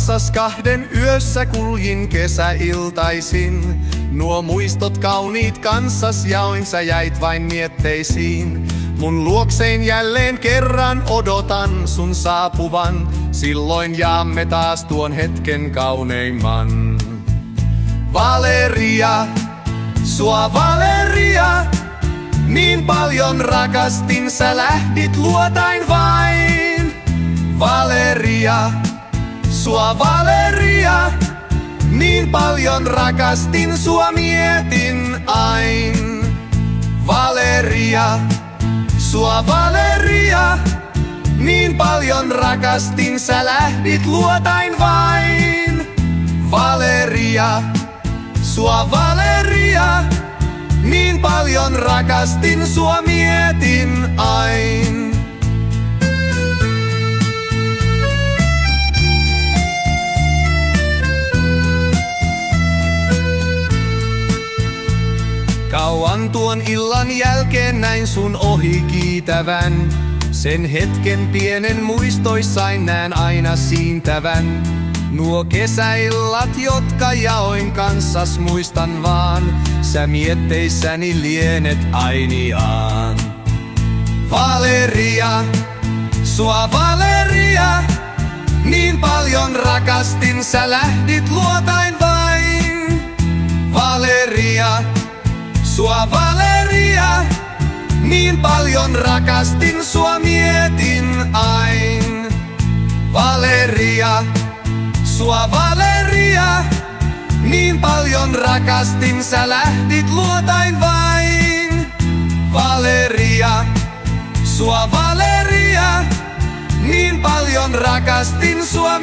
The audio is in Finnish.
kanssas kahden yössä kuljin kesäiltaisin. Nuo muistot kauniit kanssas jaoin, sä jäit vain mietteisiin. Mun luoksein jälleen kerran odotan sun saapuvan. Silloin jaamme taas tuon hetken kauneimman. Valeria, sua Valeria, niin paljon rakastin, sä lähdit luotain vain. Valeria, sua Valeria, niin paljon rakastin, sua mietin ain. Valeria, sua Valeria, niin paljon rakastin, sä lähdit luotain vain. Valeria, sua Valeria, niin paljon rakastin, sua mietin ain. Kauan tuon illan jälkeen näin sun ohi kiitävän. Sen hetken pienen muistoissain näen aina siintävän. Nuo kesäillat, jotka jaoin kanssas, muistan vaan. Sä mietteissäni lienet ainiaan. Valeria, sua Valeria, niin paljon rakastin, sä lähdit luotain vain. Valeria, sua Valeria, niin paljon rakastin, sua mietin ain. Valeria, sua Valeria, niin paljon rakastin, sä lähdit luotain vain. Valeria, sua Valeria, niin paljon rakastin, sua